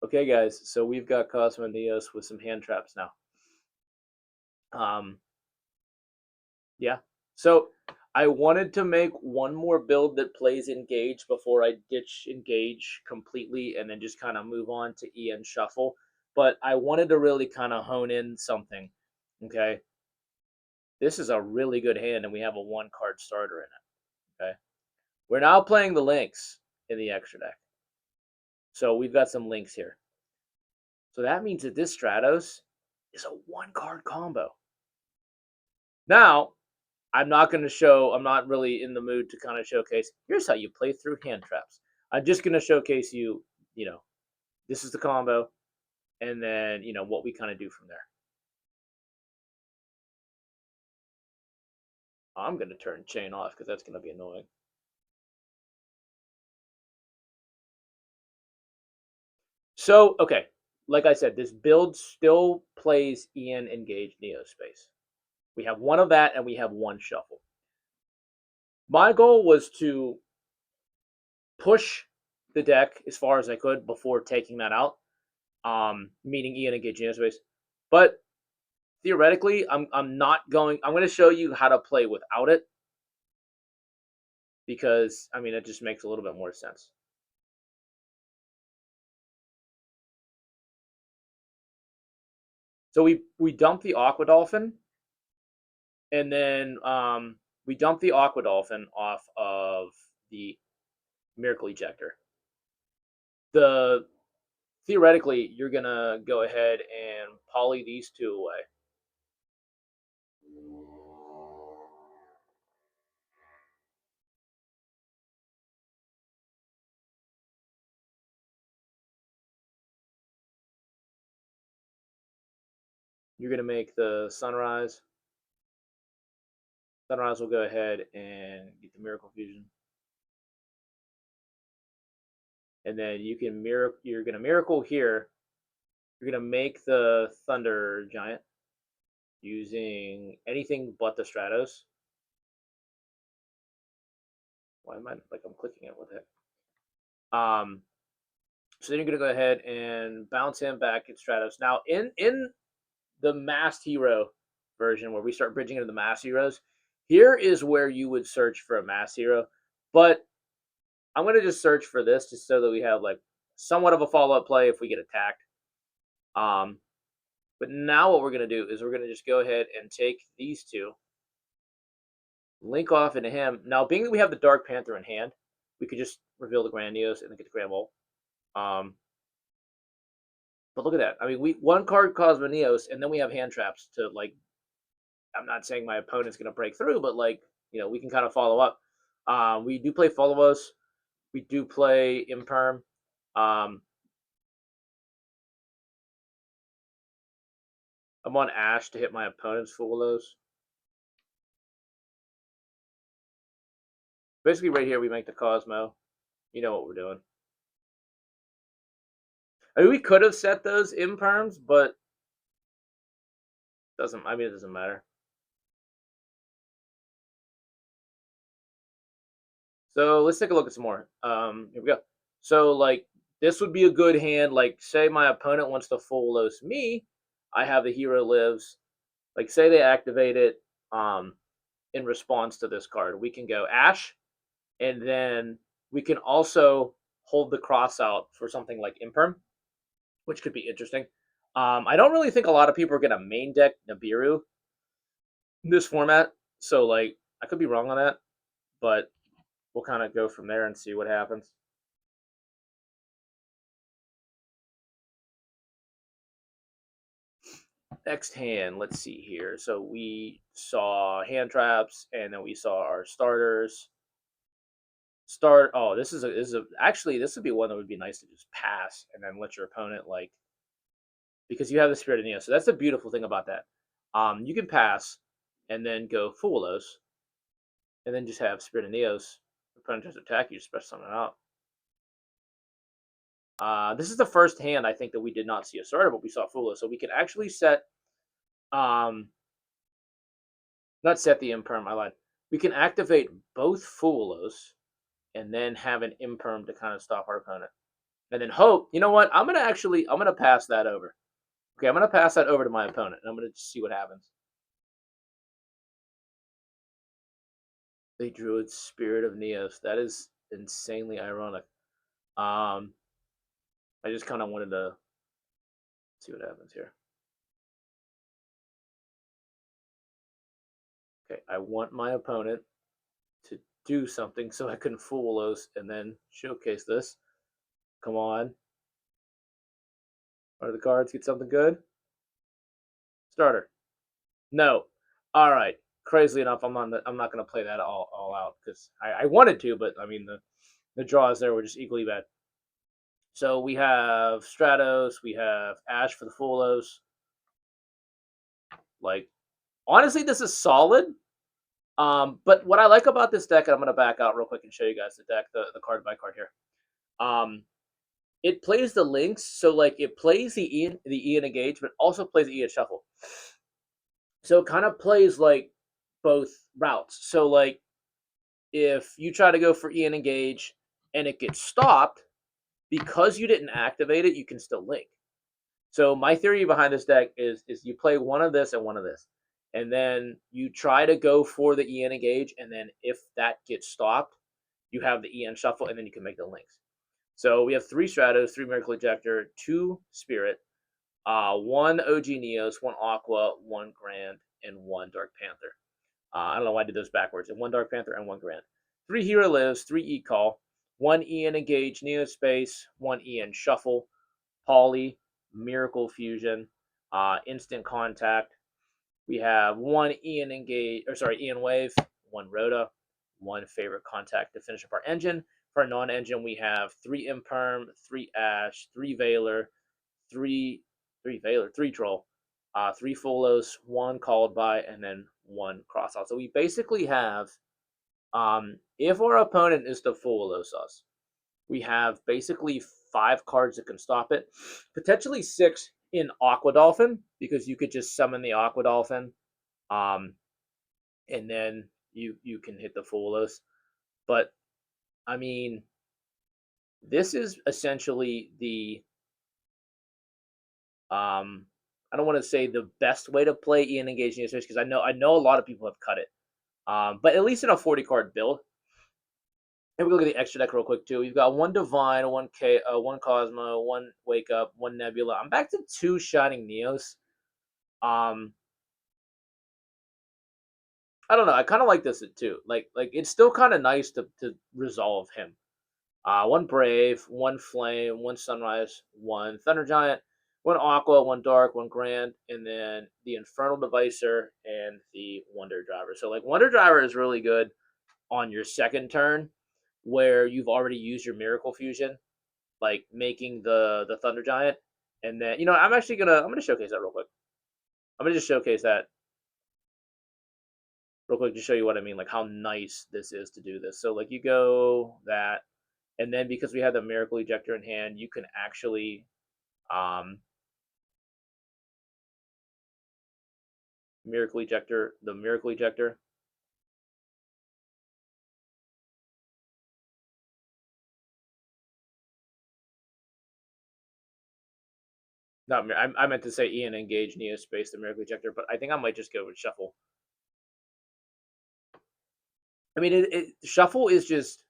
Okay, guys, so we've got Cosmo Neos with some hand traps now. Um, yeah. So I wanted to make one more build that plays Engage before I ditch Engage completely and then just kind of move on to EN Shuffle. But I wanted to really kind of hone in something. Okay. This is a really good hand, and we have a one card starter in it. Okay. We're now playing the links in the extra deck. So we've got some links here. So that means that this Stratos is a one card combo. Now, I'm not really in the mood to kind of showcase, here's how you play through hand traps. I'm just going to showcase you, this is the combo, and then, what we kind of do from there. I'm going to turn chain off because that's going to be annoying. So, okay, like I said, this build still plays EN Engage Neo Space. We have one of that, and we have one shuffle. My goal was to push the deck as far as I could before taking that out, meaning EN Engage Neo Space. But theoretically, I'm not going. I'm going to show you how to play without it because I mean it just makes a little bit more sense. So we dump the Aqua Dolphin, and then we dump the Aqua Dolphin off of the Miracle Ejector. The theoretically, you're gonna go ahead and poly these two away. You're gonna make the Sunrise. Sunrise will go ahead and get the Miracle Fusion. And then you can you're gonna miracle here. You're gonna make the Thunder Giant using anything but the Stratos. Why am I like I'm clicking it with it? So then you're gonna go ahead and bounce him back at Stratos. Now in the Masked Hero version where we start bridging into the Masked Heroes, here is where you would search for a Masked Hero. But I'm gonna just search for this just so that we have like somewhat of a follow-up play if we get attacked. But now what we're going to do is we're going to just go ahead and take these two, link off into him. Now, being that we have the Dark Panther in hand, we could just reveal the Grandiose and then get the Grand Bolt. But look at that. I mean, we one card Cosmo Neos, and then we have hand traps to like. I'm not saying my opponent's going to break through, but like we can kind of follow up. We do play Follow We do play Imperm. I'm on Ash to hit my opponent's Follows. Basically, right here we make the Cosmo. You know what we're doing. I mean, we could have set those imperms, but doesn't. I mean, it doesn't matter. So let's take a look at some more. Here we go. So like this would be a good hand. Like say my opponent wants to full loss me, I have the hero lives. Like say they activate it in response to this card. We can go Ash, and then we can also hold the cross out for something like Imperm, which could be interesting. I don't really think a lot of people are gonna main deck Nibiru in this format, so like I could be wrong on that, but we'll kind of go from there and see what happens. Next hand, let's see here. So we saw hand traps, and then we saw our starters. Oh, actually this would be one that would be nice to just pass and then let your opponent like because you have the Spirit of Neo. So that's the beautiful thing about that. You can pass and then go Fulos, and then just have Spirit of Neos. Opponent tries to attack you, special summon out. This is the first hand I think that we did not see a starter, but we saw Fula. So we can actually set, not set the Imperm, I lied. We can activate both Fulos and then have an Imperm to kind of stop our opponent. and then hope. You know what? I'm gonna pass that over. Okay, I'm gonna pass that over to my opponent, and I'm gonna just see what happens. They drew its Spirit of Neos. That is insanely ironic. Um, I just kind of wanted to see what happens here. Okay, I want my opponent to do something so I can fool those and then showcase this. Come on. Are the cards get something good? Starter. No. All right. Crazily enough, I'm not going to play that all out because I wanted to, but I mean the draws there were just equally bad. So we have Stratos, we have Ash for the Fulos. Like honestly, this is solid. But what I like about this deck, and I'm going to back out real quick and show you guys the deck, the card by card here. It plays the links, so like it plays the Ian Engage, but also plays the Ian Shuffle. So it kind of plays like both routes. So like if you try to go for Ian Engage and it gets stopped, because you didn't activate it, you can still link. So my theory behind this deck is you play one of this and one of this. And then you try to go for the Ian Engage, and then if that gets stopped, you have the Ian Shuffle, and then you can make the links. So we have 3 Stratos, 3 Miracle Ejector, 2 Spirit, 1 OG Neos, 1 Aqua, 1 Grand, and 1 Dark Panther. I don't know why I did those backwards. And 1 Dark Panther and 1 Grand. 3 Hero Lives, 3 E-Call, 1 Ian Engage Neo Space, 1 Ian Shuffle, Poly, Miracle Fusion, Instant Contact. We have 1 Ian Engage, or sorry, Ian Wave, 1 Rhoda, 1 Favorite Contact to finish up our engine. For our non-engine, we have 3 Imperm, 3 Ash, 3 Veiler, 3 Troll, 3 Folos, 1 Called By, and then 1 Crossout. So we basically have, if our opponent is to Folos us, we have basically 5 cards that can stop it, potentially 6 in Aqua Dolphin, because you could just summon the Aqua Dolphin, and then you can hit the Folos. But I mean, this is essentially the I don't want to say the best way to play Ian Engaging Space, because I know a lot of people have cut it. But at least in a 40 card build. And we look at the extra deck real quick too. We've got 1 Divine, 1 Cosmo, 1 Wake Up, 1 Nebula. I'm back to 2 Shining Neos. Um, I don't know. I kind of like this too. Like it's still kind of nice to resolve him. 1 Brave, 1 Flame, 1 Sunrise, 1 Thunder Giant, 1 Aqua, 1 Dark, 1 Grand, and then the Infernal Devicer and the Wonder Driver. So like Wonder Driver is really good on your second turn where you've already used your Miracle Fusion, like making the Thunder Giant. And then I'm gonna showcase that real quick. I'm gonna just showcase that real quick to show you what I mean, like how nice this is to do this. So like you go that, and then because we have the Miracle Ejector in hand, you can actually the Miracle Ejector. Not I meant to say Ian Engage Neo Space the Miracle Ejector, but I think I might just go with Shuffle. I mean, Shuffle is just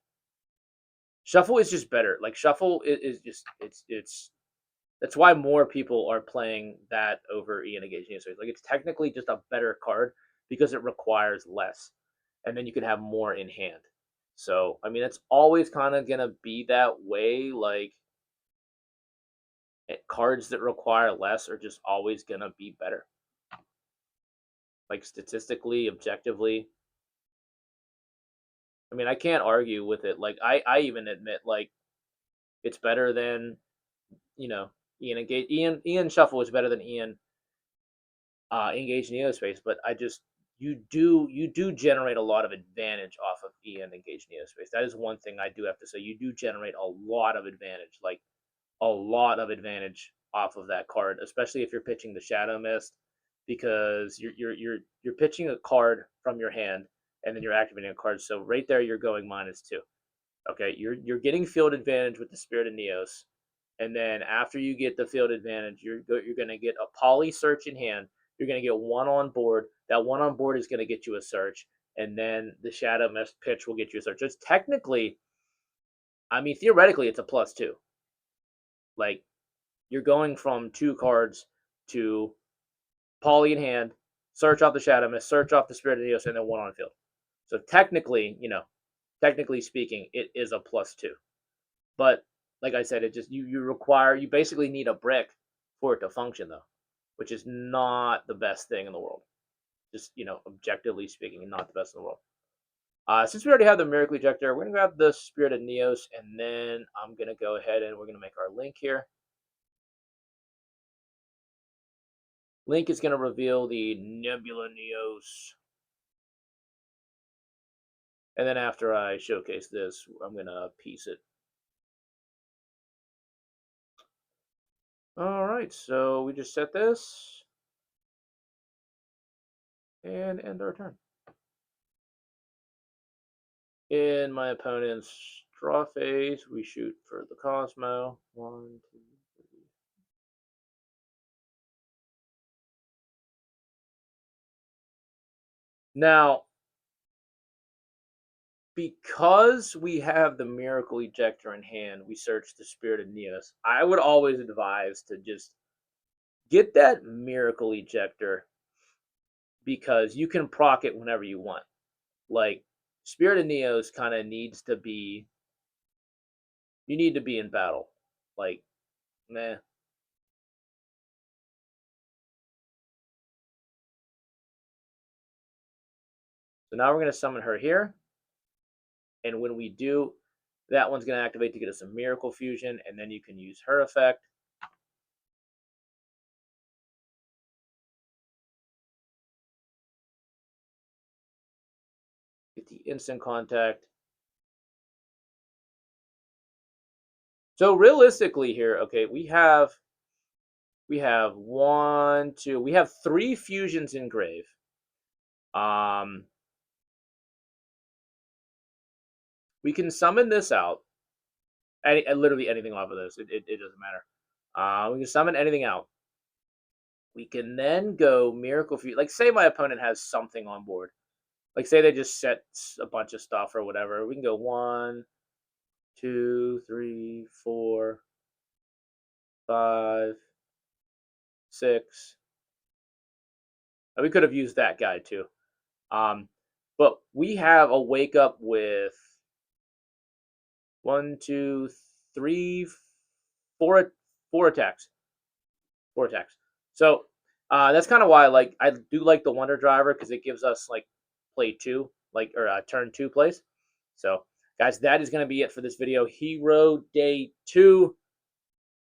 better. Like Shuffle is just it's that's why more people are playing that over Ian Engage Neo Space. Like it's technically just a better card because it requires less, and then you can have more in hand. So I mean, it's always kind of gonna be that way. Like cards that require less are just always gonna be better. Like statistically, objectively. I mean, I can't argue with it. Like I even admit like it's better than Ian Engage. Ian Shuffle is better than Ian Engage Neospace, but you do generate a lot of advantage off of Ian Engage Neospace. That is one thing I do have to say. You do generate a lot of advantage, like a lot of advantage off of that card, especially if you're pitching the Shadow Mist, because you're pitching a card from your hand and then you're activating a card. So right there, you're going -2. Okay, you're getting field advantage with the Spirit of Neos. And then after you get the field advantage, you're going to get a poly search in hand. You're going to get one on board. That one on board is going to get you a search, and then the shadow mist pitch will get you a search. It's technically, I mean, theoretically, it's a +2. Like you're going from 2 cards to poly in hand, search off the shadow mist, search off the spirit of Neos, and then one on field. So technically, technically speaking, it is a +2. But like I said, it just you basically need a brick for it to function though, which is not the best thing in the world. Just objectively speaking, not the best in the world. Since we already have the Miracle Ejector, we're gonna grab the Spirit of Neos, and then I'm gonna go ahead and we're gonna make our link here. Link is gonna reveal the Nebula Neos, and then after I showcase this, I'm gonna piece it. All right, so we just set this and end our turn. In my opponent's draw phase, we shoot for the Cosmo. 1, 2, 3. Now, because we have the Miracle Ejector in hand, we search the Spirit of Neos. I would always advise to just get that Miracle Ejector because you can proc it whenever you want. Like, Spirit of Neos kind of needs to be, you need to be in battle. Like, meh. So now we're going to summon her here. And when we do, that one's going to activate to get us a Miracle Fusion, and then you can use her effect. Get the instant contact. So realistically here, okay, we have 1, 2, we have 3 fusions in grave. We can summon this out. Literally anything off of this. It doesn't matter. We can summon anything out. We can then go Miracle Fusion. Like, say my opponent has something on board. Like, say they just set a bunch of stuff or whatever. We can go 1, 2, 3, 4, 5, 6. And we could have used that guy too. But we have a wake up with 1, 2, 3, 4 attacks. 4 attacks. So that's kind of why I do like the Wonder Driver because it gives us like play 2, or turn 2 plays. So guys, that is going to be it for this video. Hero Day 2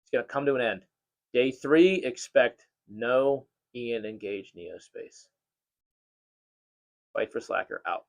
is going to come to an end. Day 3, expect no Ian Engage Neospace. Fight for Slacker out.